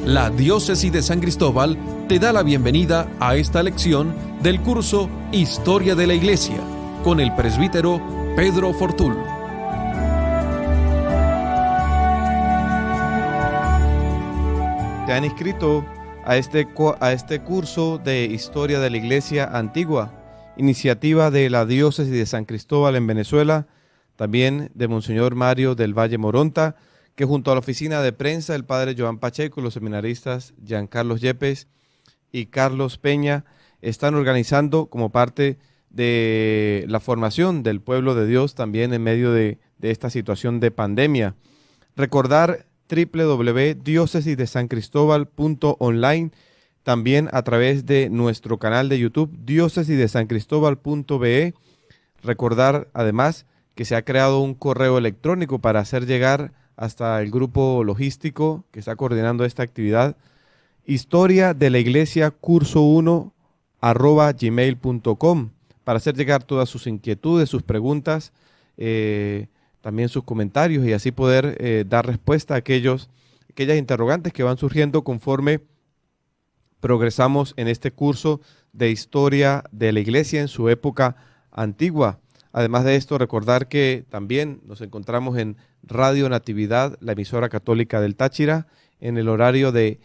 La Diócesis de San Cristóbal te da la bienvenida a esta lección del curso Historia de la Iglesia con el presbítero Pedro Fortul. ¿Te han inscrito a este curso de Historia de la Iglesia Antigua, iniciativa de la Diócesis de San Cristóbal en Venezuela, también de Monseñor Mario del Valle Moronta, que junto a la oficina de prensa del padre Joan Pacheco, los seminaristas Giancarlos Yepes y Carlos Peña están organizando como parte de la formación del pueblo de Dios también en medio de esta situación de pandemia. Recordar www.diocesisdesancristóbal.online, también a través de nuestro canal de YouTube, diocesisdesancristóbal.be. Recordar además que se ha creado un correo electrónico para hacer llegar hasta el grupo logístico que está coordinando esta actividad, historia de la iglesia curso 1 @gmail.com, para hacer llegar todas sus inquietudes, sus preguntas, también sus comentarios, y así poder dar respuesta a aquellas interrogantes que van surgiendo conforme progresamos en este curso de historia de la iglesia en su época antigua. Además de esto, recordar que también nos encontramos en Radio Natividad, la emisora católica del Táchira, en el horario de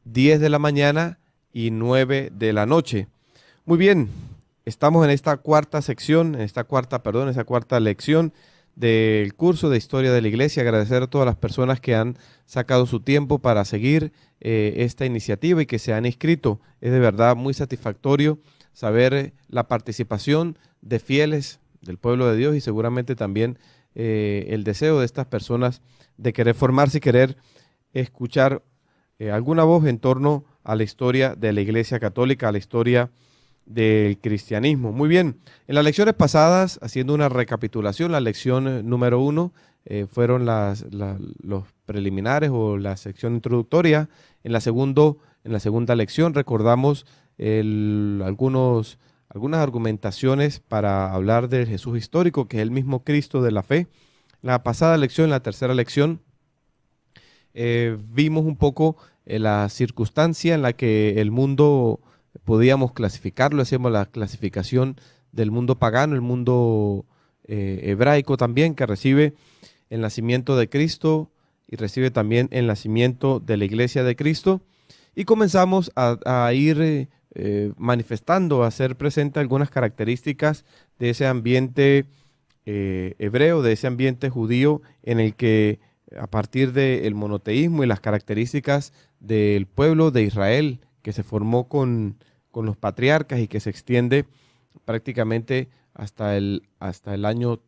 10 de la mañana y 9 de la noche. Muy bien, estamos en esta cuarta lección del curso de Historia de la Iglesia. Agradecer a todas las personas que han sacado su tiempo para seguir esta iniciativa y que se han inscrito. Es de verdad muy satisfactorio saber la participación de fieles del pueblo de Dios y seguramente también el deseo de estas personas de querer formarse y querer escuchar alguna voz en torno a la historia de la Iglesia Católica, a la historia del cristianismo. Muy bien, en las lecciones pasadas, haciendo una recapitulación, la lección número 1 fueron los preliminares o la sección introductoria. En la segunda lección recordamos algunas argumentaciones para hablar del Jesús histórico, que es el mismo Cristo de la fe. La pasada lección, la tercera lección, vimos un poco la circunstancia en la que el mundo podíamos clasificarlo. Hacíamos la clasificación del mundo pagano, el mundo hebraico también, que recibe el nacimiento de Cristo y recibe también el nacimiento de la Iglesia de Cristo. Y comenzamos a ir manifestando, a hacer presente algunas características de ese ambiente hebreo, de ese ambiente judío, en el que a partir del monoteísmo y las características del pueblo de Israel que se formó con los patriarcas y que se extiende prácticamente hasta el año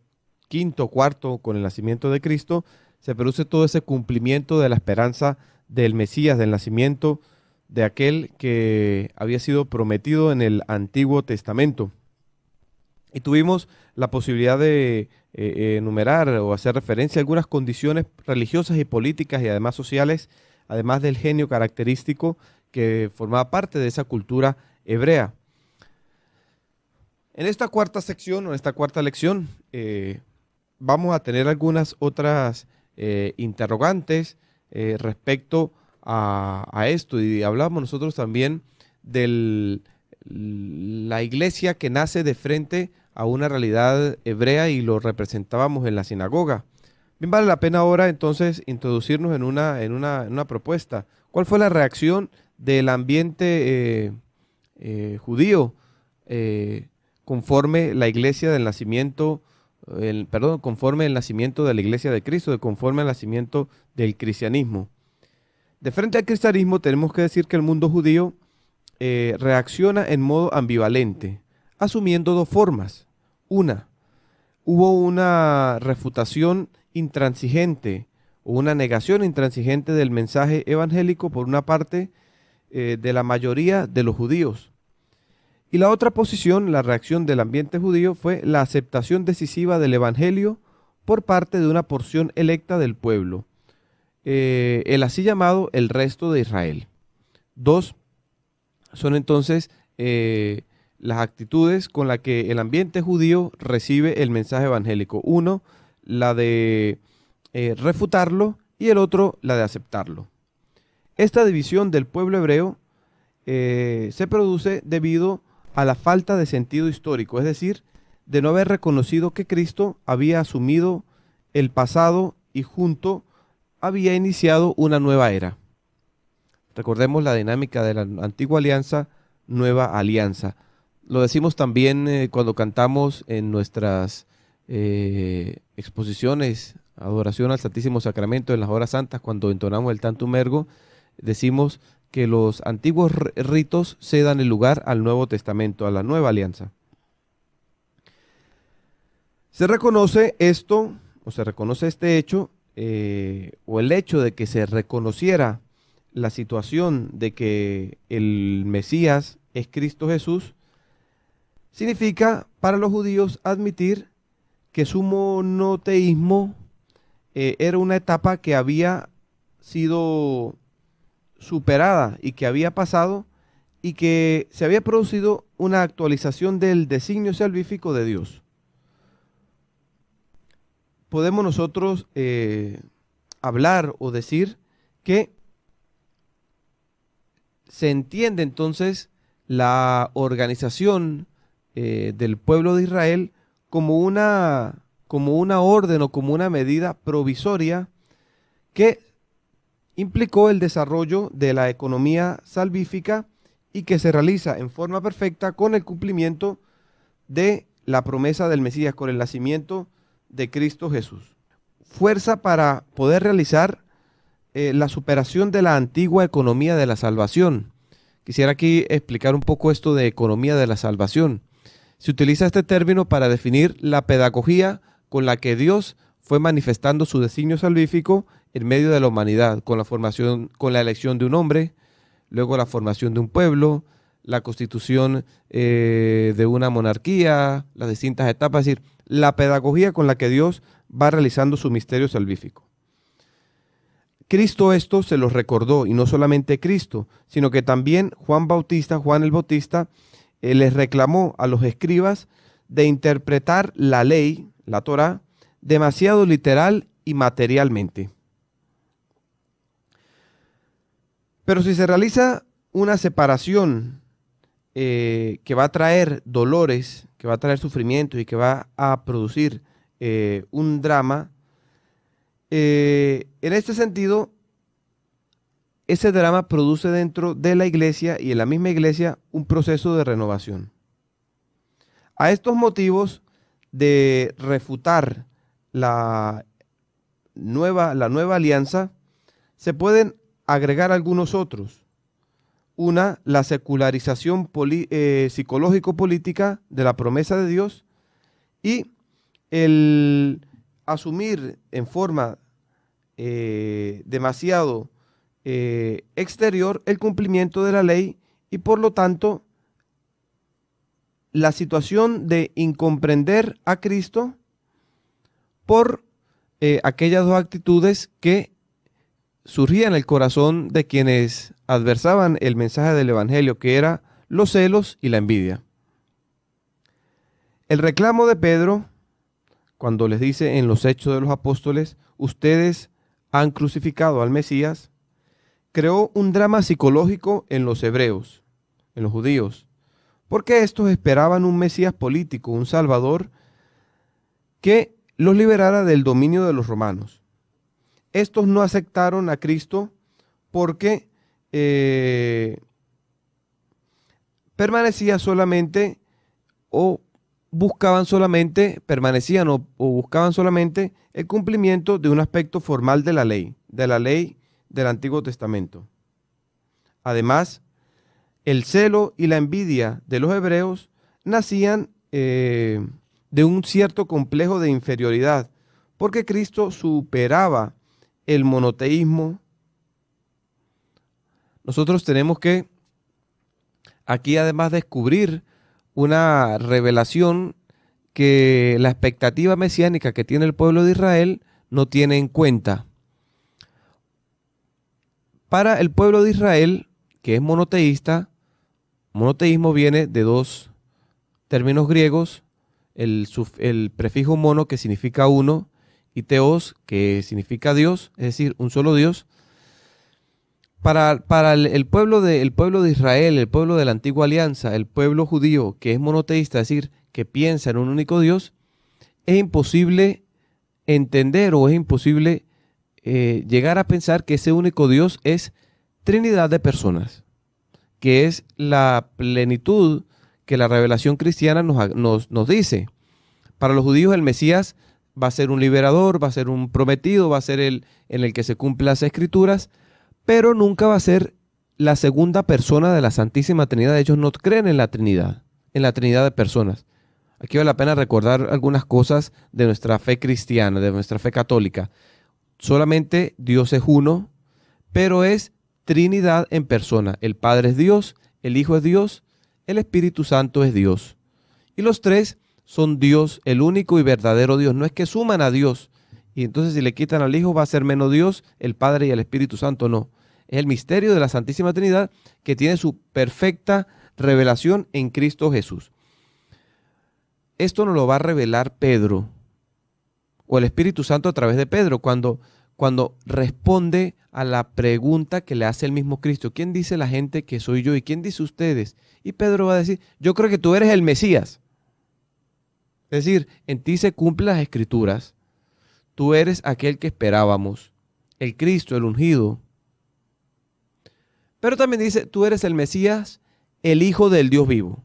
quinto o cuarto con el nacimiento de Cristo, se produce todo ese cumplimiento de la esperanza del Mesías, del nacimiento de aquel que había sido prometido en el Antiguo Testamento. Y tuvimos la posibilidad de enumerar o hacer referencia a algunas condiciones religiosas y políticas y además sociales, además del genio característico que formaba parte de esa cultura hebrea. En esta cuarta sección, o en esta cuarta lección, vamos a tener algunas otras interrogantes respecto a esto, y hablamos nosotros también de la iglesia que nace de frente a una realidad hebrea y lo representábamos en la sinagoga. Bien, vale la pena ahora entonces introducirnos en una propuesta. ¿Cuál fue la reacción del ambiente judío conforme la iglesia del nacimiento, conforme el nacimiento de la Iglesia de Cristo, conforme al nacimiento del cristianismo? De frente al cristianismo tenemos que decir que el mundo judío reacciona en modo ambivalente, asumiendo dos formas. Una, hubo una refutación intransigente o una negación intransigente del mensaje evangélico por una parte de la mayoría de los judíos. Y la otra posición, la reacción del ambiente judío, fue la aceptación decisiva del evangelio por parte de una porción electa del pueblo, el así llamado el resto de Israel. Dos son entonces las actitudes con las que el ambiente judío recibe el mensaje evangélico. Uno, la de refutarlo, y el otro, la de aceptarlo. Esta división del pueblo hebreo se produce debido a la falta de sentido histórico, es decir, de no haber reconocido que Cristo había asumido el pasado y junto había iniciado una nueva era. Recordemos la dinámica de la antigua alianza, nueva alianza. Lo decimos también cuando cantamos en nuestras exposiciones, adoración al Santísimo Sacramento en las horas santas, cuando entonamos el Tantum Ergo, decimos que los antiguos ritos cedan el lugar al Nuevo Testamento, a la nueva alianza. Se reconoce esto, o se reconoce este hecho, o el hecho de que se reconociera la situación de que el Mesías es Cristo Jesús, significa para los judíos admitir que su monoteísmo era una etapa que había sido superada y que había pasado y que se había producido una actualización del designio salvífico de Dios. Podemos nosotros hablar o decir que se entiende entonces la organización del pueblo de Israel como una orden o como una medida provisoria que implicó el desarrollo de la economía salvífica y que se realiza en forma perfecta con el cumplimiento de la promesa del Mesías, con el nacimiento de Cristo Jesús. Fuerza para poder realizar la superación de la antigua economía de la salvación. Quisiera aquí explicar un poco esto de economía de la salvación. Se utiliza este término para definir la pedagogía con la que Dios fue manifestando su designio salvífico en medio de la humanidad, con la elección de un hombre, luego la formación de un pueblo, la constitución de una monarquía, las distintas etapas, es decir, la pedagogía con la que Dios va realizando su misterio salvífico. Cristo esto se los recordó, y no solamente Cristo, sino que también Juan el Bautista, les reclamó a los escribas de interpretar la ley, la Torá, demasiado literal y materialmente. Pero si se realiza una separación que va a traer dolores, que va a traer sufrimientos y que va a producir un drama, en este sentido, ese drama produce dentro de la iglesia y en la misma iglesia un proceso de renovación. A estos motivos de refutar la nueva alianza, se pueden agregar algunos otros. Una, la secularización psicológico-política de la promesa de Dios y el asumir en forma demasiado exterior el cumplimiento de la ley y por lo tanto la situación de incomprender a Cristo por aquellas dos actitudes que surgían en el corazón de quienes adversaban el mensaje del Evangelio, que era los celos y la envidia. El reclamo de Pedro, cuando les dice en los Hechos de los Apóstoles, ustedes han crucificado al Mesías, creó un drama psicológico en los hebreos, en los judíos, porque estos esperaban un Mesías político, un Salvador, que los liberara del dominio de los romanos. Estos no aceptaron a Cristo porque permanecía solamente o buscaban solamente, permanecían o buscaban solamente el cumplimiento de un aspecto formal de la ley del Antiguo Testamento. Además, el celo y la envidia de los hebreos nacían de un cierto complejo de inferioridad, porque Cristo superaba el monoteísmo. Nosotros tenemos que aquí además descubrir una revelación que la expectativa mesiánica que tiene el pueblo de Israel no tiene en cuenta. Para el pueblo de Israel, que es monoteísta, monoteísmo viene de dos términos griegos, el prefijo mono, que significa uno, y teos, que significa Dios, es decir, un solo Dios. Para el pueblo el pueblo de Israel, el pueblo de la antigua alianza, el pueblo judío que es monoteísta, es decir, que piensa en un único Dios, es imposible entender o es imposible llegar a pensar que ese único Dios es Trinidad de personas, que es la plenitud que la revelación cristiana nos dice. Para los judíos el Mesías va a ser un liberador, va a ser un prometido, va a ser el en el que se cumplen las escrituras, pero nunca va a ser la segunda persona de la Santísima Trinidad. Ellos no creen en la Trinidad de personas. Aquí vale la pena recordar algunas cosas de nuestra fe cristiana, de nuestra fe católica. Solamente Dios es uno, pero es Trinidad en persona. El Padre es Dios, el Hijo es Dios, el Espíritu Santo es Dios. Y los tres son Dios, el único y verdadero Dios. No es que suman a Dios y entonces si le quitan al Hijo va a ser menos Dios, el Padre y el Espíritu Santo. No. Es el misterio de la Santísima Trinidad que tiene su perfecta revelación en Cristo Jesús. Esto nos lo va a revelar Pedro o el Espíritu Santo a través de Pedro cuando responde a la pregunta que le hace el mismo Cristo. ¿Quién dice la gente que soy yo y quién dice ustedes? Y Pedro va a decir, yo creo que tú eres el Mesías. Es decir, en ti se cumplen las Escrituras. Tú eres aquel que esperábamos, el Cristo, el ungido. Pero también dice, tú eres el Mesías, el Hijo del Dios vivo.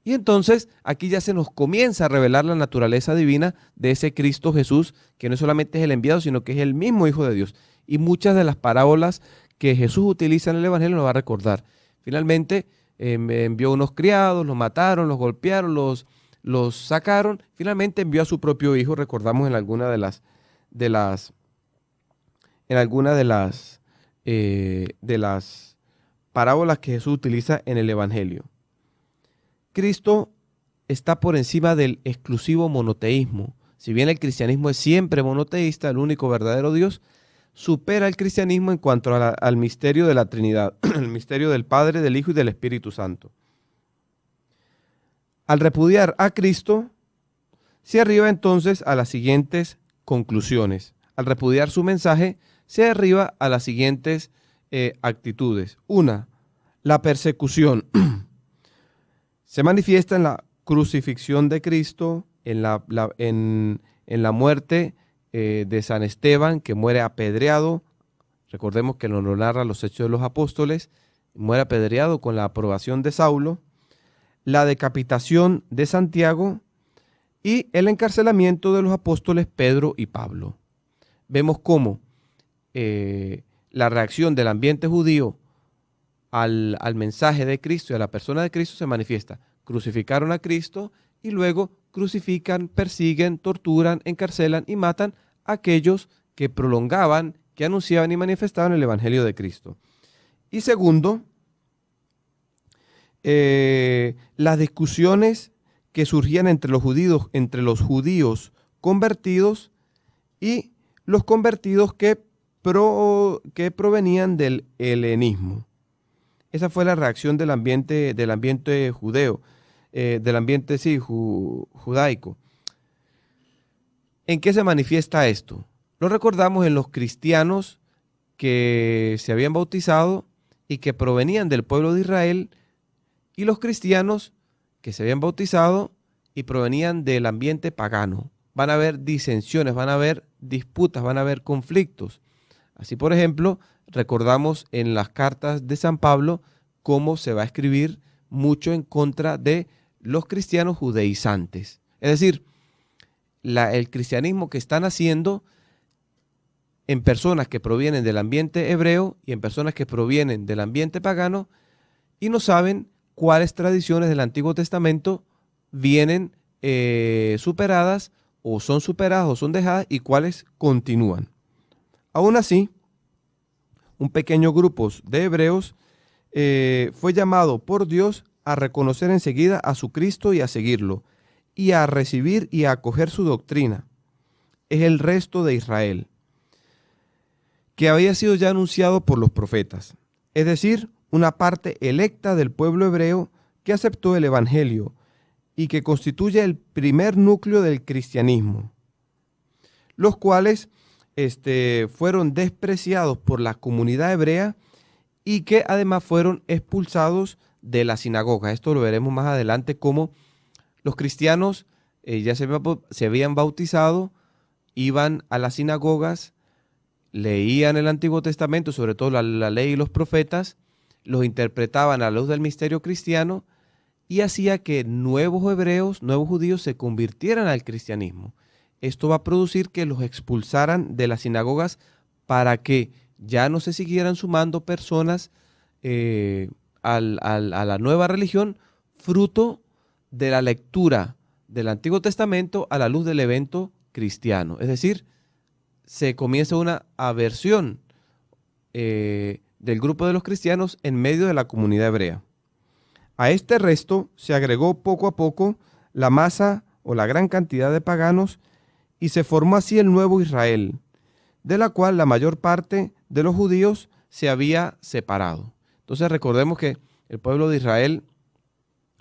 Y entonces aquí ya se nos comienza a revelar la naturaleza divina de ese Cristo Jesús, que no solamente es el enviado, sino que es el mismo Hijo de Dios. Y muchas de las parábolas que Jesús utiliza en el Evangelio nos va a recordar. Finalmente envió unos criados, los mataron, los golpearon, los sacaron. Finalmente envió a su propio Hijo, recordamos en alguna de las parábolas que Jesús utiliza en el Evangelio. Cristo está por encima del exclusivo monoteísmo. Si bien el cristianismo es siempre monoteísta, el único verdadero Dios, supera el cristianismo en cuanto al misterio de la Trinidad, el misterio del Padre, del Hijo y del Espíritu Santo. Al repudiar a Cristo, se arriba entonces a las siguientes conclusiones. Al repudiar su mensaje, se arriba a las siguientes actitudes. Una, la persecución. Se manifiesta en la crucifixión de Cristo, en la muerte de San Esteban, que muere apedreado. Recordemos que nos lo narra los Hechos de los Apóstoles. Muere apedreado con la aprobación de Saulo. La decapitación de Santiago y el encarcelamiento de los apóstoles Pedro y Pablo. Vemos cómo la reacción del ambiente judío al mensaje de Cristo y a la persona de Cristo se manifiesta. Crucificaron a Cristo y luego crucifican, persiguen, torturan, encarcelan y matan a aquellos que prolongaban, que anunciaban y manifestaban el Evangelio de Cristo. Y segundo, las discusiones que surgían entre los judíos convertidos y los convertidos que provenían del helenismo. Esa fue la reacción del ambiente judeo, judaico. ¿En qué se manifiesta esto? Lo recordamos en los cristianos que se habían bautizado y que provenían del pueblo de Israel, y los cristianos que se habían bautizado y provenían del ambiente pagano. Van a haber disensiones, van a haber disputas, van a haber conflictos. Así, por ejemplo, recordamos en las cartas de San Pablo cómo se va a escribir mucho en contra de los cristianos judaizantes. Es decir, el cristianismo que están haciendo en personas que provienen del ambiente hebreo y en personas que provienen del ambiente pagano y no saben cuáles tradiciones del Antiguo Testamento vienen superadas o son dejadas y cuáles continúan. Aún así, un pequeño grupo de hebreos fue llamado por Dios a reconocer enseguida a su Cristo y a seguirlo, y a recibir y a acoger su doctrina. Es el resto de Israel, que había sido ya anunciado por los profetas, es decir, una parte electa del pueblo hebreo que aceptó el Evangelio y que constituye el primer núcleo del cristianismo, los cuales fueron despreciados por la comunidad hebrea y que además fueron expulsados de la sinagoga. Esto lo veremos más adelante, como los cristianos ya se habían bautizado, iban a las sinagogas, leían el Antiguo Testamento, sobre todo la ley y los profetas, los interpretaban a la luz del misterio cristiano y hacía que nuevos hebreos, nuevos judíos se convirtieran al cristianismo. Esto va a producir que los expulsaran de las sinagogas para que ya no se siguieran sumando personas a la nueva religión, fruto de la lectura del Antiguo Testamento a la luz del evento cristiano. Es decir, se comienza una aversión del grupo de los cristianos en medio de la comunidad hebrea. A este resto se agregó poco a poco la masa o la gran cantidad de paganos y se formó así el nuevo Israel, de la cual la mayor parte de los judíos se había separado. Entonces recordemos que el pueblo de Israel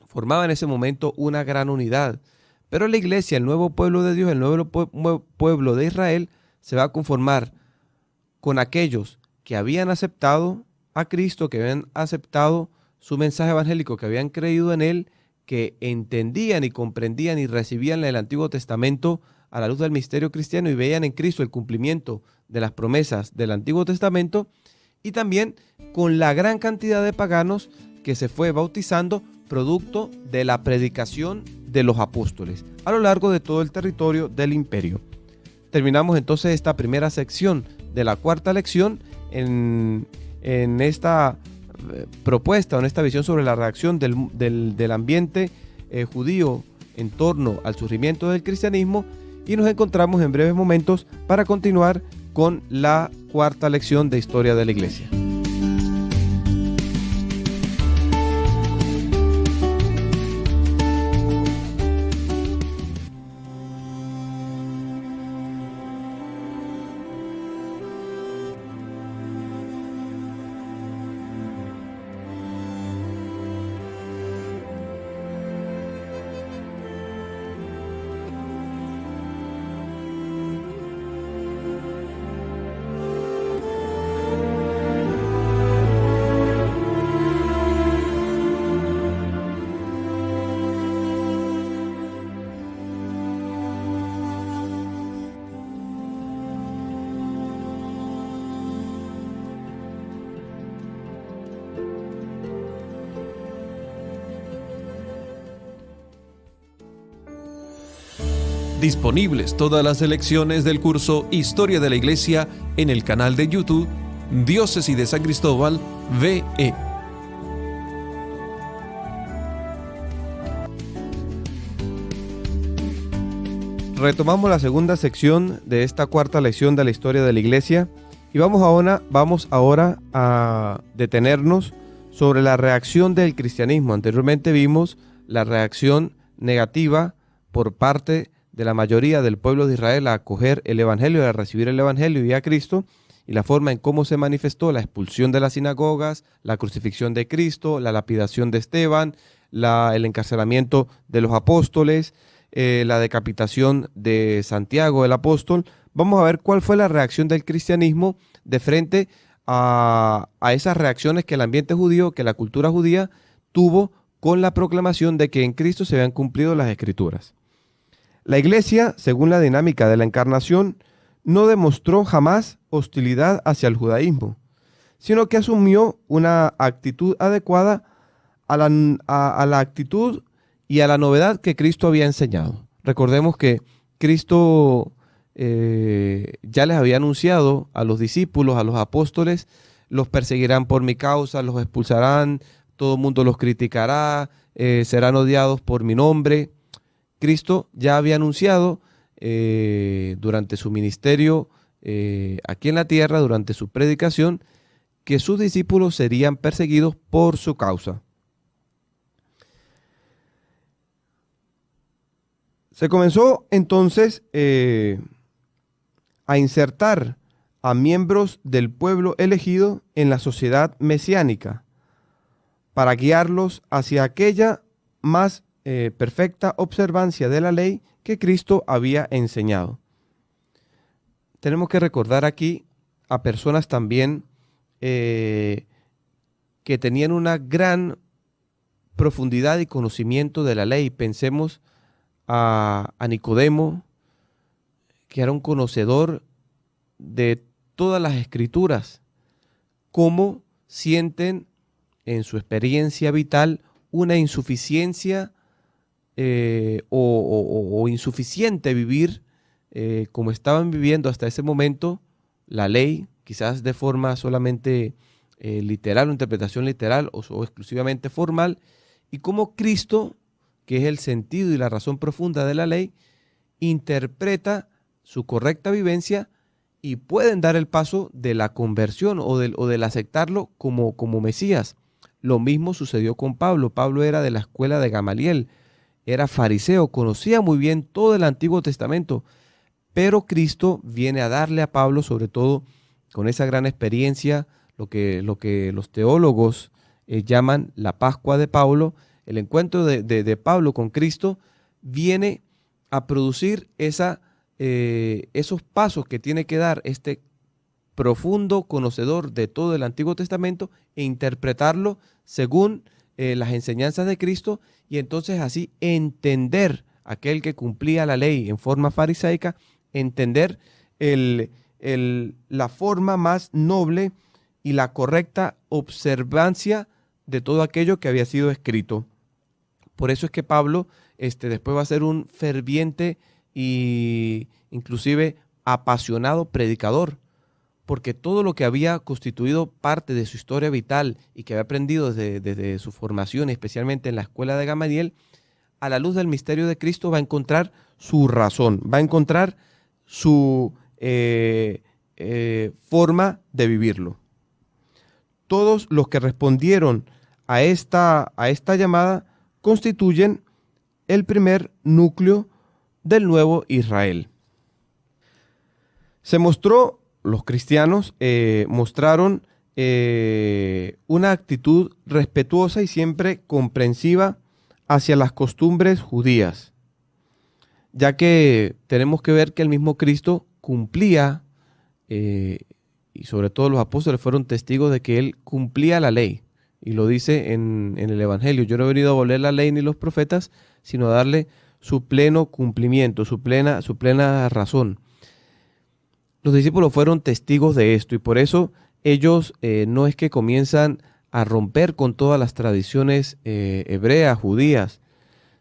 formaba en ese momento una gran unidad, pero la iglesia, el nuevo pueblo de Dios, el nuevo pueblo de Israel, se va a conformar con aquellos que habían aceptado a Cristo, que habían aceptado su mensaje evangélico, que habían creído en él, que entendían y comprendían y recibían el Antiguo Testamento a la luz del misterio cristiano y veían en Cristo el cumplimiento de las promesas del Antiguo Testamento, y también con la gran cantidad de paganos que se fue bautizando producto de la predicación de los apóstoles a lo largo de todo el territorio del imperio. Terminamos entonces esta primera sección de la cuarta lección en esta propuesta, en esta visión sobre la reacción del ambiente judío en torno al surgimiento del cristianismo, y nos encontramos en breves momentos para continuar con la cuarta lección de Historia de la Iglesia. Disponibles todas las lecciones del curso Historia de la Iglesia en el canal de YouTube Diócesis de San Cristóbal V.E. Retomamos la segunda sección de esta cuarta lección de la Historia de la Iglesia y vamos ahora a detenernos sobre la reacción del cristianismo. Anteriormente vimos la reacción negativa por parte de la mayoría del pueblo de Israel a acoger el Evangelio, a recibir el Evangelio y a Cristo, y la forma en cómo se manifestó la expulsión de las sinagogas, la crucifixión de Cristo, la lapidación de Esteban, el encarcelamiento de los apóstoles, la decapitación de Santiago el apóstol. Vamos a ver cuál fue la reacción del cristianismo de frente a esas reacciones que el ambiente judío, que la cultura judía tuvo con la proclamación de que en Cristo se habían cumplido las Escrituras. La Iglesia, según la dinámica de la encarnación, no demostró jamás hostilidad hacia el judaísmo, sino que asumió una actitud adecuada a la actitud y a la novedad que Cristo había enseñado. Recordemos que Cristo ya les había anunciado a los discípulos, a los apóstoles: los perseguirán por mi causa, los expulsarán, todo el mundo los criticará, serán odiados por mi nombre. Cristo ya había anunciado durante su ministerio aquí en la tierra, durante su predicación, que sus discípulos serían perseguidos por su causa. Se comenzó entonces a insertar a miembros del pueblo elegido en la sociedad mesiánica para guiarlos hacia aquella más perfecta observancia de la ley que Cristo había enseñado. tenemos que recordar aquí a personas también que tenían una gran profundidad y conocimiento de la ley. Pensemos a Nicodemo, que era un conocedor de todas las escrituras, cómo sienten en su experiencia vital una insuficiencia o insuficiente vivir como estaban viviendo hasta ese momento la ley, quizás de forma solamente literal o interpretación literal o exclusivamente formal, y cómo Cristo, que es el sentido y la razón profunda de la ley, interpreta su correcta vivencia y pueden dar el paso de la conversión o del aceptarlo como Mesías. Lo mismo sucedió con Pablo. Pablo era de la escuela de Gamaliel, era fariseo, conocía muy bien todo el Antiguo Testamento, pero Cristo viene a darle a Pablo, sobre todo con esa gran experiencia, lo que los teólogos llaman la Pascua de Pablo. El encuentro de Pablo con Cristo viene a producir esos pasos que tiene que dar este profundo conocedor de todo el Antiguo Testamento e interpretarlo según las enseñanzas de Cristo, y entonces así entender, aquel que cumplía la ley en forma farisaica, entender la forma más noble y la correcta observancia de todo aquello que había sido escrito. Por eso es que Pablo después va a ser un ferviente y inclusive apasionado predicador, porque todo lo que había constituido parte de su historia vital y que había aprendido desde su formación, especialmente en la escuela de Gamaliel, a la luz del misterio de Cristo va a encontrar su razón, va a encontrar su forma de vivirlo. Todos los que respondieron a esta llamada constituyen el primer núcleo del nuevo Israel. Se mostró, los cristianos mostraron una actitud respetuosa y siempre comprensiva hacia las costumbres judías, ya que tenemos que ver que el mismo Cristo cumplía, y sobre todo los apóstoles fueron testigos de que él cumplía la ley, y lo dice en el Evangelio: yo no he venido a abolir la ley ni los profetas, sino a darle su pleno cumplimiento, su plena razón. Los discípulos fueron testigos de esto, y por eso ellos no es que comienzan a romper con todas las tradiciones hebreas, judías,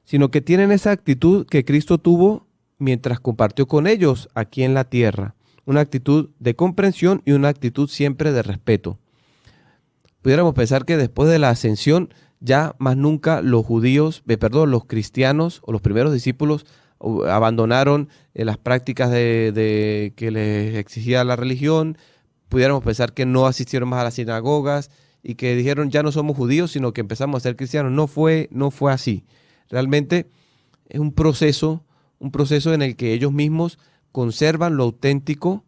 sino que tienen esa actitud que Cristo tuvo mientras compartió con ellos aquí en la tierra, una actitud de comprensión y una actitud siempre de respeto. Pudiéramos pensar que después de la ascensión ya más nunca los cristianos o los primeros discípulos abandonaron las prácticas que les exigía la religión. Pudiéramos pensar que no asistieron más a las sinagogas y que dijeron ya no somos judíos, sino que empezamos a ser cristianos. No fue así. Realmente es un proceso en el que ellos mismos conservan lo auténtico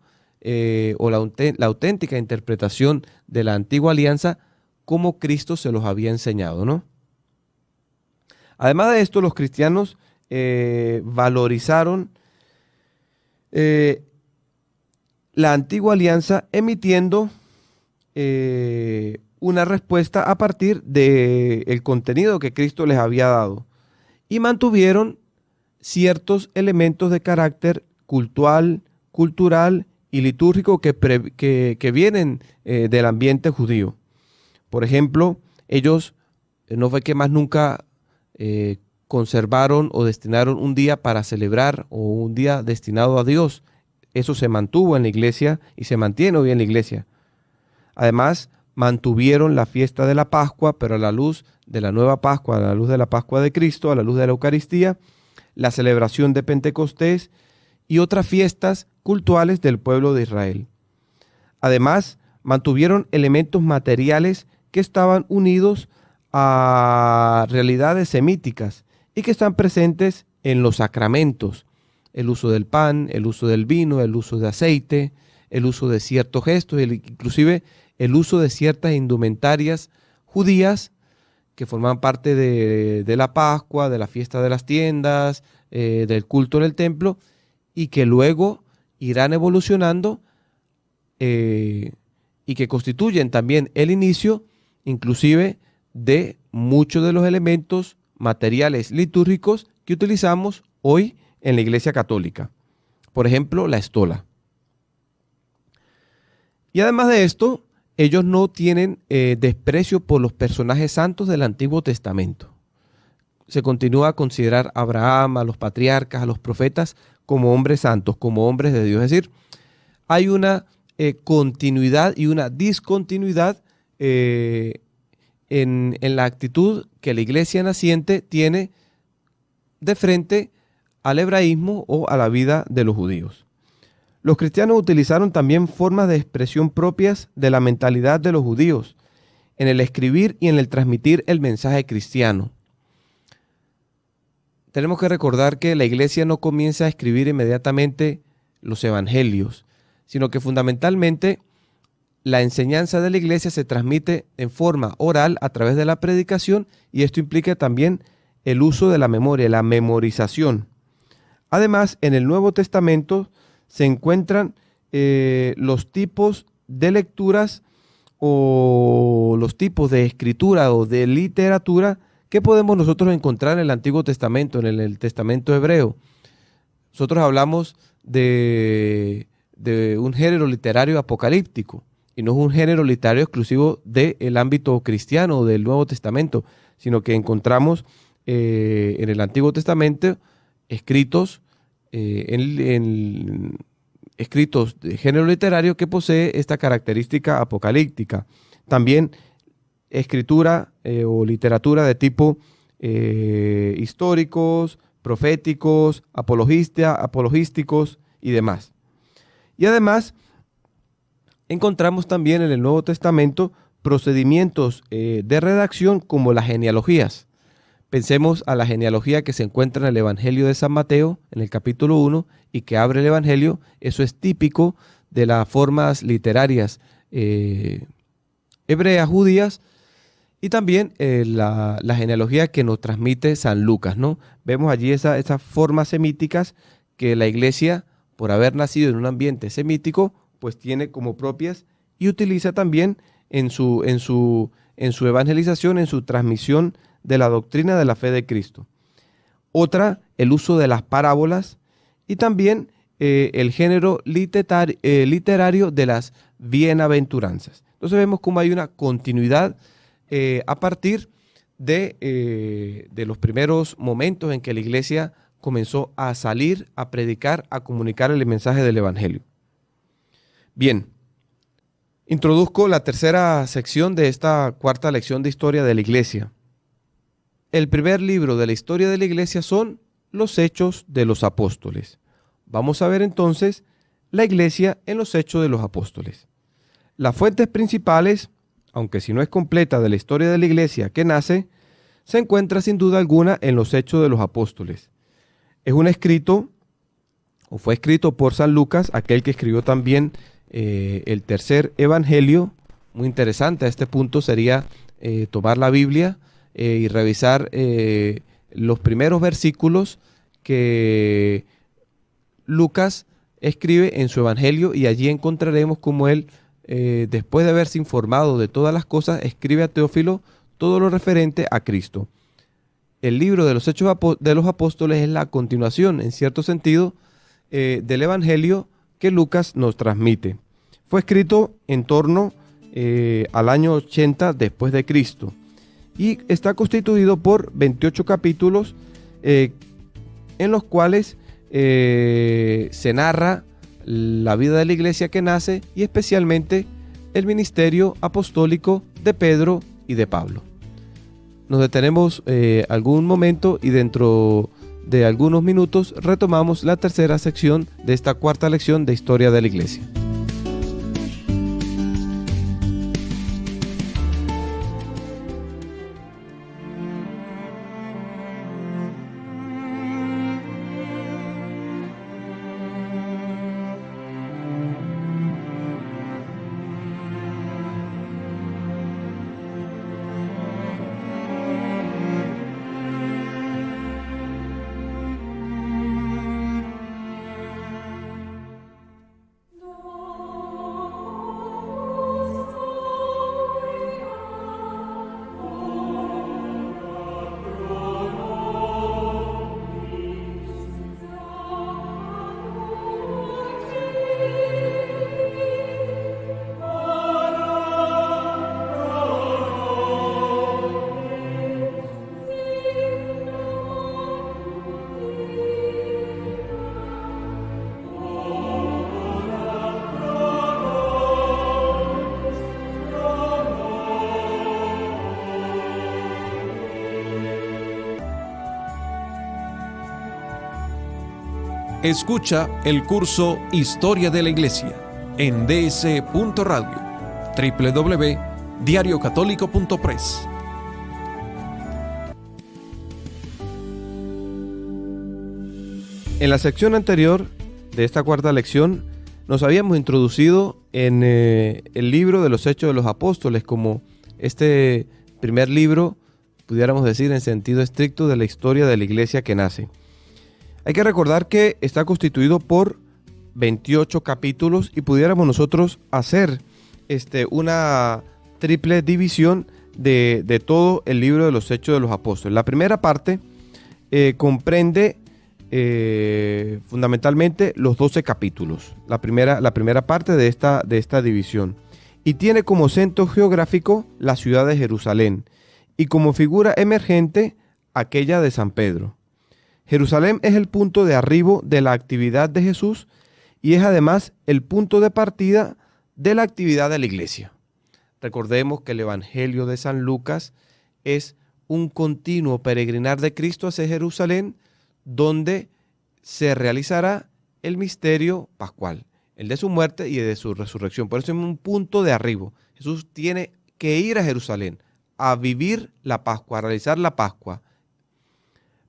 o la auténtica interpretación de la antigua alianza como Cristo se los había enseñado, ¿no? Además de esto, los cristianos valorizaron la antigua alianza emitiendo una respuesta a partir del contenido que Cristo les había dado, y mantuvieron ciertos elementos de carácter cultural y litúrgico que vienen del ambiente judío. Por ejemplo, ellos no fue que más nunca conservaron o destinaron un día para celebrar o un día destinado a Dios. Eso se mantuvo en la iglesia y se mantiene hoy en la iglesia. Además, mantuvieron la fiesta de la Pascua, pero a la luz de la nueva Pascua, a la luz de la Pascua de Cristo, a la luz de la Eucaristía, la celebración de Pentecostés y otras fiestas cultuales del pueblo de Israel. Además, mantuvieron elementos materiales que estaban unidos a realidades semíticas y que están presentes en los sacramentos: el uso del pan, el uso del vino, el uso de aceite, el uso de ciertos gestos, inclusive el uso de ciertas indumentarias judías que forman parte de la Pascua, de la fiesta de las tiendas, del culto en el templo, y que luego irán evolucionando y que constituyen también el inicio, inclusive, de muchos de los elementos materiales litúrgicos que utilizamos hoy en la Iglesia Católica. Por ejemplo, la estola. Y además de esto, ellos no tienen desprecio por los personajes santos del Antiguo Testamento. Se continúa a considerar a Abraham, a los patriarcas, a los profetas como hombres santos, como hombres de Dios. Es decir, hay una continuidad y una discontinuidad en la actitud que la Iglesia naciente tiene de frente al hebraísmo o a la vida de los judíos. Los cristianos utilizaron también formas de expresión propias de la mentalidad de los judíos en el escribir y en el transmitir el mensaje cristiano. Tenemos que recordar que la Iglesia no comienza a escribir inmediatamente los evangelios, sino que fundamentalmente la enseñanza de la Iglesia se transmite en forma oral a través de la predicación, y esto implica también el uso de la memoria, la memorización. Además, en el Nuevo Testamento se encuentran los tipos de lecturas o los tipos de escritura o de literatura que podemos nosotros encontrar en el Antiguo Testamento, en el Testamento hebreo. Nosotros hablamos de un género literario apocalíptico, y no es un género literario exclusivo del ámbito cristiano o del Nuevo Testamento, sino que encontramos en el Antiguo Testamento escritos escritos de género literario que posee esta característica apocalíptica. También escritura o literatura de tipo históricos, proféticos, apologísticos y demás. Y además encontramos también en el Nuevo Testamento procedimientos de redacción como las genealogías. Pensemos a la genealogía que se encuentra en el Evangelio de San Mateo, en el capítulo 1, y que abre el Evangelio. Eso es típico de las formas literarias hebreas, judías, y también la genealogía que nos transmite San Lucas, ¿no? Vemos allí esas formas semíticas que la Iglesia, por haber nacido en un ambiente semítico, pues tiene como propias y utiliza también en su evangelización, en su transmisión de la doctrina de la fe de Cristo. Otra, el uso de las parábolas, y también el género literario de las bienaventuranzas. Entonces vemos cómo hay una continuidad a partir de los primeros momentos en que la Iglesia comenzó a salir, a predicar, a comunicar el mensaje del Evangelio. Bien, introduzco la tercera sección de esta cuarta lección de historia de la Iglesia. El primer libro de la historia de la Iglesia son los Hechos de los Apóstoles. Vamos a ver entonces la Iglesia en los Hechos de los Apóstoles. Las fuentes principales, aunque si no es completa, de la historia de la Iglesia que nace, se encuentra sin duda alguna en los Hechos de los Apóstoles. Es un escrito, o fue escrito por San Lucas, aquel que escribió también el tercer evangelio. Muy interesante a este punto sería tomar la Biblia y revisar los primeros versículos que Lucas escribe en su evangelio, y allí encontraremos cómo él, después de haberse informado de todas las cosas, escribe a Teófilo todo lo referente a Cristo. El libro de los Hechos de los Apóstoles es la continuación, en cierto sentido, del evangelio que Lucas nos transmite. Fue escrito en torno al año 80 después de Cristo, y está constituido por 28 capítulos en los cuales se narra la vida de la Iglesia que nace, y especialmente el ministerio apostólico de Pedro y de Pablo. Nos detenemos algún momento y dentro de algunos minutos retomamos la tercera sección de esta cuarta lección de historia de la Iglesia. Escucha el curso Historia de la Iglesia en ds.radio, www.diariocatólico.press. En la sección anterior de esta cuarta lección nos habíamos introducido en el libro de los Hechos de los Apóstoles como este primer libro, pudiéramos decir en sentido estricto, de la historia de la iglesia que nace. Hay que recordar que está constituido por 28 capítulos y pudiéramos nosotros hacer una triple división de todo el libro de los Hechos de los Apóstoles. La primera parte comprende fundamentalmente los 12 capítulos, la primera parte de esta división, y tiene como centro geográfico la ciudad de Jerusalén y como figura emergente aquella de San Pedro. Jerusalén es el punto de arribo de la actividad de Jesús y es además el punto de partida de la actividad de la iglesia. Recordemos que el Evangelio de San Lucas es un continuo peregrinar de Cristo hacia Jerusalén, donde se realizará el misterio pascual, el de su muerte y de su resurrección. Por eso es un punto de arribo. Jesús tiene que ir a Jerusalén a vivir la Pascua, a realizar la Pascua.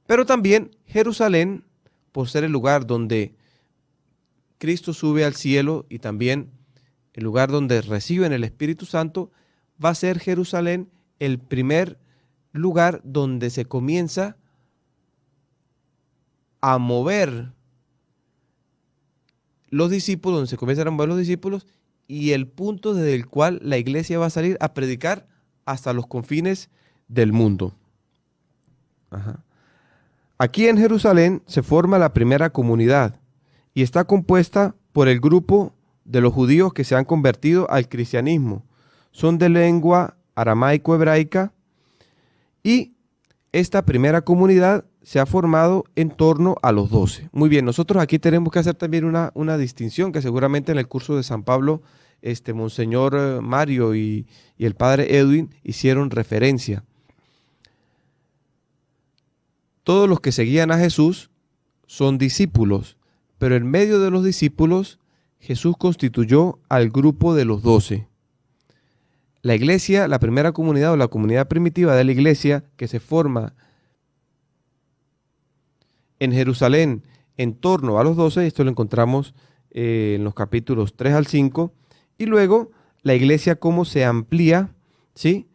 Pero también Jerusalén, por ser el lugar donde Cristo sube al cielo y también el lugar donde reciben el Espíritu Santo, va a ser Jerusalén el primer lugar donde se comienza a mover los discípulos, donde se comienzan a mover los discípulos, y el punto desde el cual la iglesia va a salir a predicar hasta los confines del mundo. Aquí en Jerusalén se forma la primera comunidad y está compuesta por el grupo de los judíos que se han convertido al cristianismo. Son de lengua aramaico-hebraica y esta primera comunidad se ha formado en torno a los 12. Muy bien, nosotros aquí tenemos que hacer también una distinción que seguramente en el curso de San Pablo Monseñor Mario y el padre Edwin hicieron referencia. Todos los que seguían a Jesús son discípulos, pero en medio de los discípulos Jesús constituyó al grupo de los 12. La iglesia, la primera comunidad o la comunidad primitiva de la iglesia que se forma en Jerusalén en torno a los 12, esto lo encontramos en los capítulos 3 al 5, y luego la iglesia cómo se amplía, ¿sí?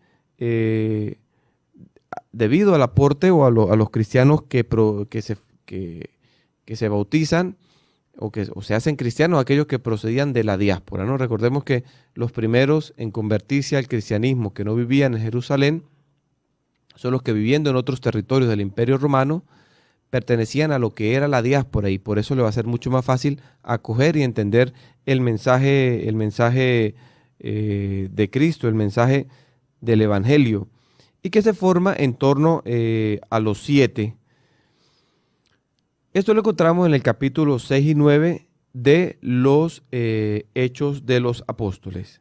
Debido al aporte o a los cristianos que se bautizan o se hacen cristianos, aquellos que procedían de la diáspora, ¿no? Recordemos que los primeros en convertirse al cristianismo que no vivían en Jerusalén son los que viviendo en otros territorios del Imperio Romano pertenecían a lo que era la diáspora y por eso le va a ser mucho más fácil acoger y entender el mensaje de Cristo, el mensaje del Evangelio, y que se forma en torno a los 7. Esto lo encontramos en el capítulo 6 y 9 de los Hechos de los Apóstoles.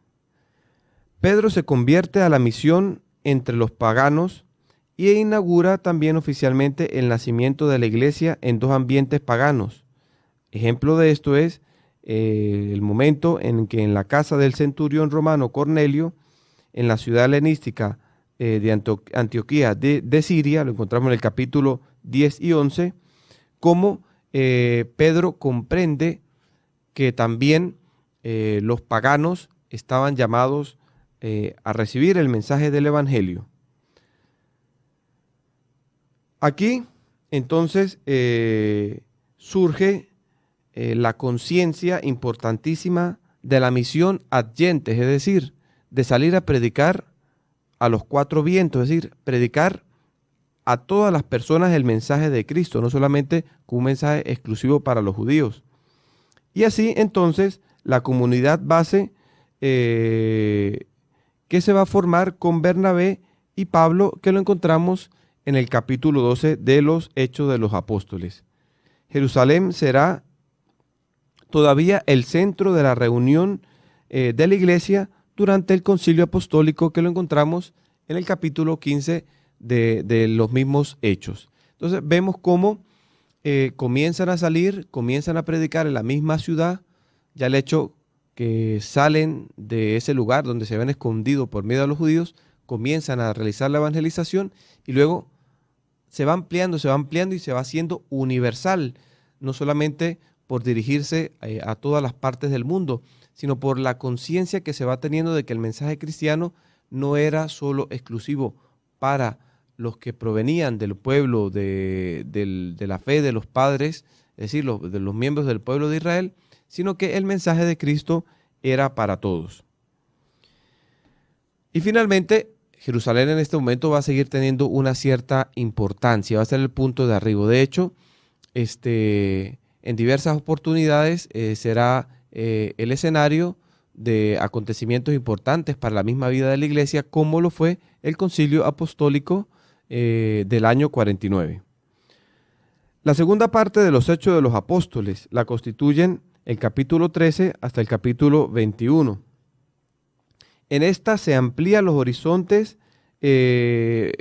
Pedro se convierte a la misión entre los paganos y inaugura también oficialmente el nacimiento de la iglesia en 2 ambientes paganos. Ejemplo de esto es el momento en que en la casa del centurión romano Cornelio, en la ciudad helenística de Antioquía de Siria, lo encontramos en el capítulo 10 y 11, cómo Pedro comprende que también los paganos estaban llamados a recibir el mensaje del Evangelio. Aquí, entonces, surge la conciencia importantísima de la misión adyentes, es decir, de salir a predicar a los 4 vientos, es decir, predicar a todas las personas el mensaje de Cristo, no solamente con un mensaje exclusivo para los judíos. Y así, entonces, la comunidad base que se va a formar con Bernabé y Pablo, que lo encontramos en el capítulo 12 de los Hechos de los Apóstoles. Jerusalén será todavía el centro de la reunión de la iglesia durante el concilio apostólico, que lo encontramos en el capítulo 15 de los mismos Hechos. Entonces vemos cómo comienzan a salir, comienzan a predicar en la misma ciudad. Ya el hecho que salen de ese lugar donde se habían escondido por miedo a los judíos, comienzan a realizar la evangelización y luego se va ampliando y se va haciendo universal, no solamente por dirigirse a todas las partes del mundo, sino por la conciencia que se va teniendo de que el mensaje cristiano no era solo exclusivo para los que provenían del pueblo de la fe de los padres, es decir, de los miembros del pueblo de Israel, sino que el mensaje de Cristo era para todos. Y finalmente, Jerusalén en este momento va a seguir teniendo una cierta importancia, va a ser el punto de arribo. De hecho, en diversas oportunidades será el escenario de acontecimientos importantes para la misma vida de la iglesia, como lo fue el Concilio Apostólico del año 49. La segunda parte de los Hechos de los Apóstoles la constituyen el capítulo 13 hasta el capítulo 21. En esta se amplían los horizontes en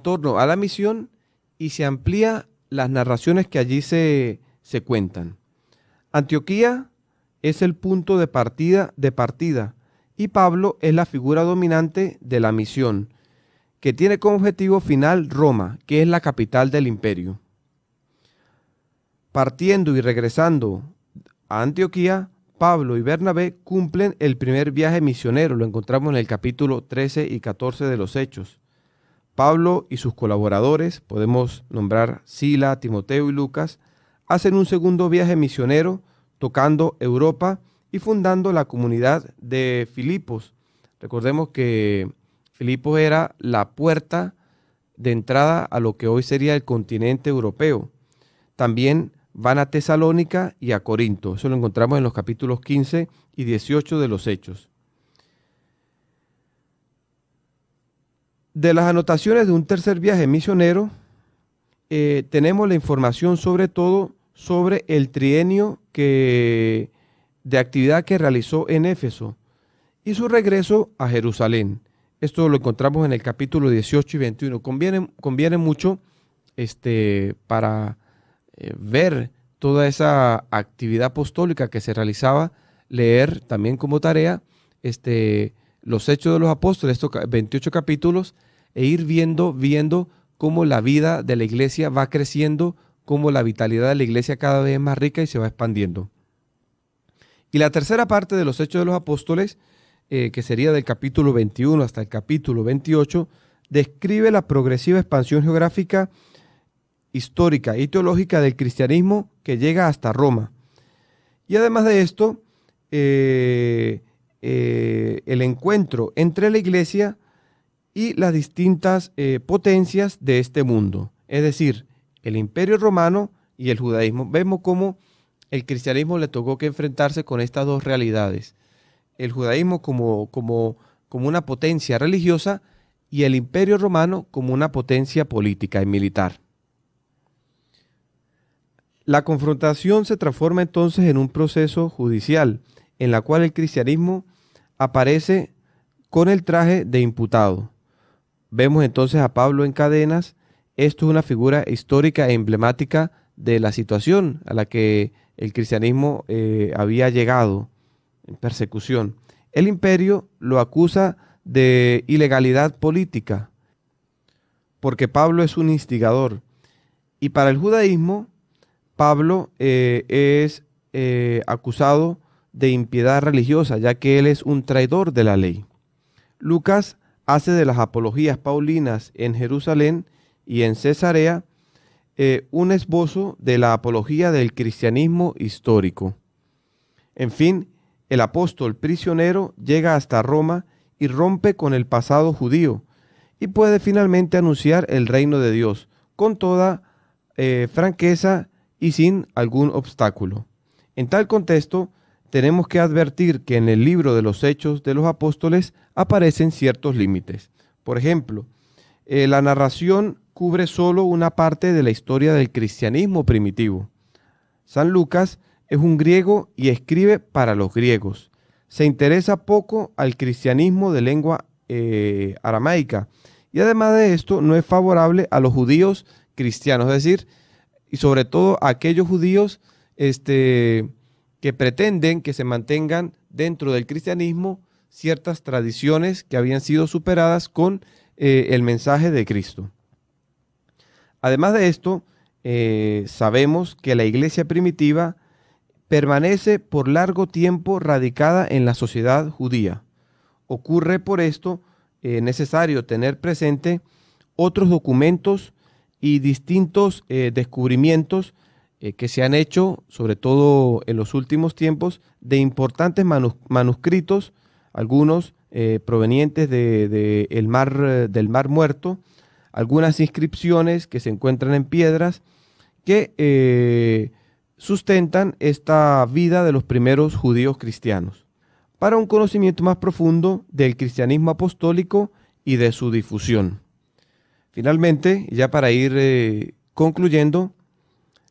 torno a la misión y se amplía las narraciones que allí se cuentan. Antioquía es el punto de partida y Pablo es la figura dominante de la misión, que tiene como objetivo final Roma, que es la capital del imperio. Partiendo y regresando a Antioquía, Pablo y Bernabé cumplen el primer viaje misionero, lo encontramos en el capítulo 13 y 14 de los Hechos. Pablo y sus colaboradores, podemos nombrar Sila, Timoteo y Lucas, hacen un segundo viaje misionero tocando Europa y fundando la comunidad de Filipos. Recordemos que Filipos era la puerta de entrada a lo que hoy sería el continente europeo. También van a Tesalónica y a Corinto. Eso lo encontramos en los capítulos 15 y 18 de los Hechos. De las anotaciones de un tercer viaje misionero, tenemos la información sobre todo sobre el trienio de actividad que realizó en Éfeso y su regreso a Jerusalén. Esto lo encontramos en el capítulo 18 y 21. Conviene mucho para ver toda esa actividad apostólica que se realizaba, leer también como tarea los Hechos de los Apóstoles, estos 28 capítulos, e ir viendo cómo la vida de la iglesia va creciendo, cómo la vitalidad de la iglesia cada vez es más rica y se va expandiendo. Y la tercera parte de los Hechos de los Apóstoles, que sería del capítulo 21 hasta el capítulo 28, describe la progresiva expansión geográfica, histórica y teológica del cristianismo que llega hasta Roma. Y además de esto, el encuentro entre la iglesia y las distintas potencias de este mundo, es decir, el imperio romano y el judaísmo. Vemos cómo el cristianismo le tocó que enfrentarse con estas dos realidades, el judaísmo como una potencia religiosa y el imperio romano como una potencia política y militar. La confrontación se transforma entonces en un proceso judicial, en la cual el cristianismo aparece con el traje de imputado. Vemos entonces a Pablo en cadenas. Esto es una figura histórica e emblemática de la situación a la que el cristianismo había llegado en persecución. El imperio lo acusa de ilegalidad política, porque Pablo es un instigador. Y para el judaísmo, Pablo es acusado de impiedad religiosa, ya que él es un traidor de la ley. Lucas hace de las apologías paulinas en Jerusalén y en Cesarea un esbozo de la apología del cristianismo histórico. En fin, el apóstol prisionero llega hasta Roma y rompe con el pasado judío y puede finalmente anunciar el reino de Dios con toda franqueza y sin algún obstáculo. En tal contexto, tenemos que advertir que en el libro de los Hechos de los Apóstoles aparecen ciertos límites. Por ejemplo, la narración cubre solo una parte de la historia del cristianismo primitivo. San Lucas es un griego y escribe para los griegos. Se interesa poco al cristianismo de lengua aramaica y además de esto no es favorable a los judíos cristianos, es decir, y sobre todo aquellos judíos que pretenden que se mantengan dentro del cristianismo ciertas tradiciones que habían sido superadas con el mensaje de Cristo. Además de esto, sabemos que la iglesia primitiva permanece por largo tiempo radicada en la sociedad judía. Ocurre por esto necesario tener presente otros documentos y distintos descubrimientos que se han hecho, sobre todo en los últimos tiempos, de importantes manuscritos, algunos provenientes del Mar Muerto, algunas inscripciones que se encuentran en piedras que sustentan esta vida de los primeros judíos cristianos, para un conocimiento más profundo del cristianismo apostólico y de su difusión. Finalmente, ya para ir concluyendo,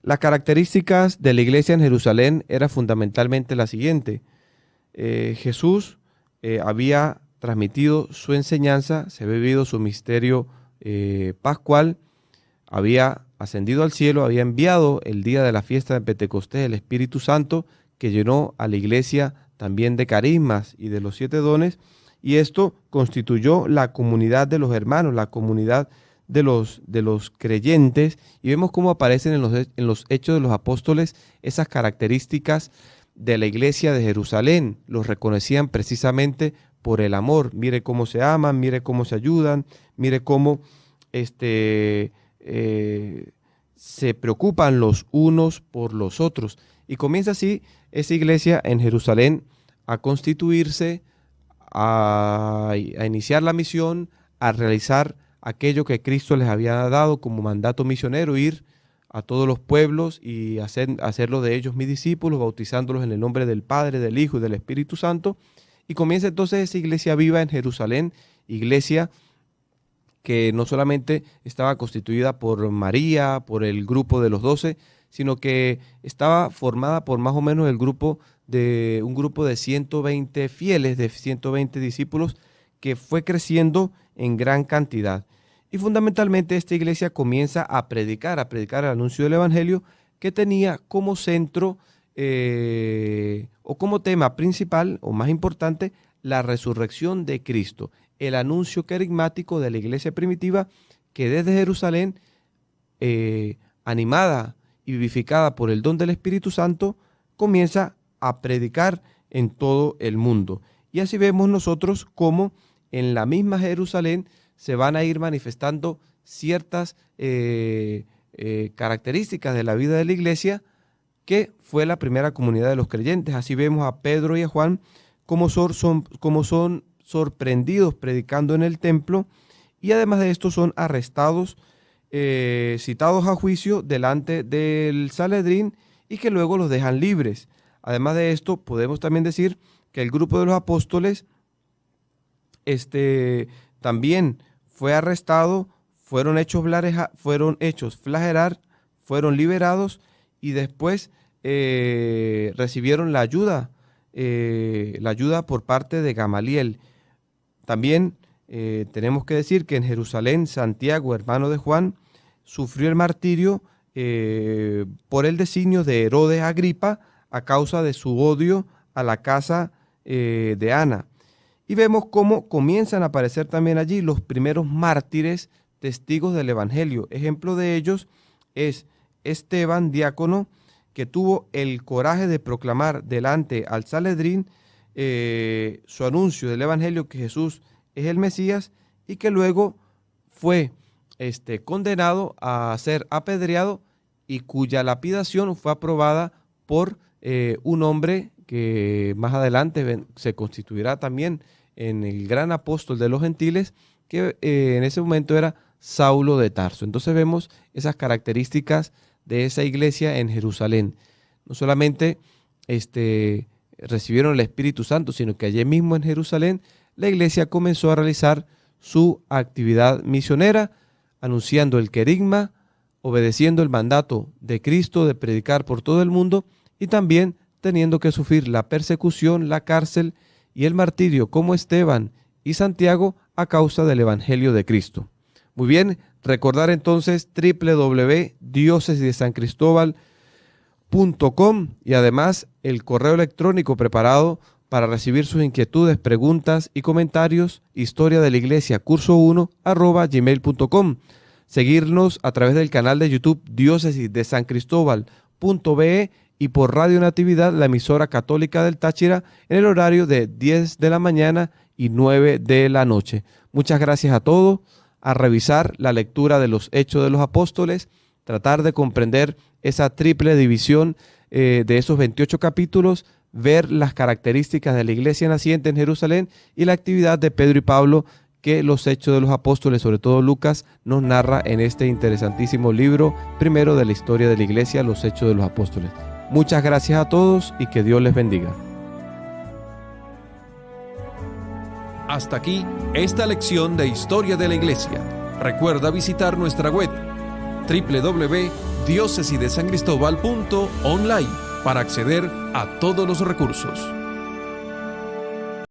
las características de la iglesia en Jerusalén era fundamentalmente la siguiente. Jesús había transmitido su enseñanza, se había vivido su misterio pascual, había ascendido al cielo, había enviado el día de la fiesta de Pentecostés el Espíritu Santo, que llenó a la iglesia también de carismas y de los 7 dones, y esto constituyó la comunidad de los hermanos, la comunidad de los creyentes, y vemos cómo aparecen en los Hechos de los Apóstoles esas características de la iglesia de Jerusalén. Los reconocían precisamente por el amor. Mire cómo se aman, mire cómo se ayudan, mire cómo se preocupan los unos por los otros. Y comienza así esa iglesia en Jerusalén a constituirse, a iniciar la misión, a realizar aquello que Cristo les había dado como mandato misionero, ir a todos los pueblos y hacerlo de ellos mis discípulos, bautizándolos en el nombre del Padre, del Hijo y del Espíritu Santo. Y comienza entonces esa iglesia viva en Jerusalén, iglesia que no solamente estaba constituida por María, por el grupo de los 12, sino que estaba formada por más o menos un grupo de 120 fieles, de 120 discípulos, que fue creciendo en gran cantidad. Y fundamentalmente esta iglesia comienza a predicar el anuncio del Evangelio, que tenía como centro o como tema principal o más importante la resurrección de Cristo, el anuncio carismático de la iglesia primitiva, que desde Jerusalén, animada y vivificada por el don del Espíritu Santo, comienza a predicar en todo el mundo. Y así vemos nosotros cómo en la misma Jerusalén se van a ir manifestando ciertas características de la vida de la iglesia, que fue la primera comunidad de los creyentes. Así vemos a Pedro y a Juan como son sorprendidos predicando en el templo, y además de esto son arrestados, citados a juicio delante del Sanedrín, y que luego los dejan libres. Además de esto, podemos también decir que el grupo de los apóstoles también fue arrestado, fueron hechos flagelar, fueron liberados, y después recibieron la ayuda por parte de Gamaliel. También tenemos que decir que en Jerusalén, Santiago, hermano de Juan, sufrió el martirio por el designio de Herodes Agripa, a causa de su odio a la casa de Ana. Y vemos cómo comienzan a aparecer también allí los primeros mártires, testigos del Evangelio. Ejemplo de ellos es Esteban, diácono, que tuvo el coraje de proclamar delante al Sanedrín su anuncio del Evangelio, que Jesús es el Mesías, y que luego fue condenado a ser apedreado, y cuya lapidación fue aprobada por un hombre que más adelante se constituirá también en el gran apóstol de los gentiles, que en ese momento era Saulo de Tarso. Entonces vemos esas características de esa iglesia en Jerusalén. No solamente recibieron el Espíritu Santo, sino que allí mismo en Jerusalén la iglesia comenzó a realizar su actividad misionera, anunciando el querigma, obedeciendo el mandato de Cristo de predicar por todo el mundo, y también teniendo que sufrir la persecución, la cárcel y el martirio, como Esteban y Santiago, a causa del Evangelio de Cristo. Muy bien, Recordar entonces www.diocesisdesancristóbal.com y además el correo electrónico preparado para recibir sus inquietudes, preguntas y comentarios, historia de la iglesia curso1@gmail.com. Seguirnos a través del canal de YouTube Diócesis de San Cristóbal.be y por Radio Natividad, la emisora católica del Táchira, en el horario de 10 de la mañana y 9 de la noche. Muchas gracias a todos. A revisar la lectura de los Hechos de los Apóstoles, tratar de comprender esa triple división de esos 28 capítulos, ver las características de la iglesia naciente en Jerusalén y la actividad de Pedro y Pablo que los Hechos de los Apóstoles, sobre todo Lucas, nos narra en este interesantísimo libro primero de la historia de la iglesia, los Hechos de los Apóstoles. Muchas gracias a todos y que Dios les bendiga. Hasta aquí esta lección de Historia de la Iglesia. Recuerda visitar nuestra web www.diocesidesancristóbal.online para acceder a todos los recursos.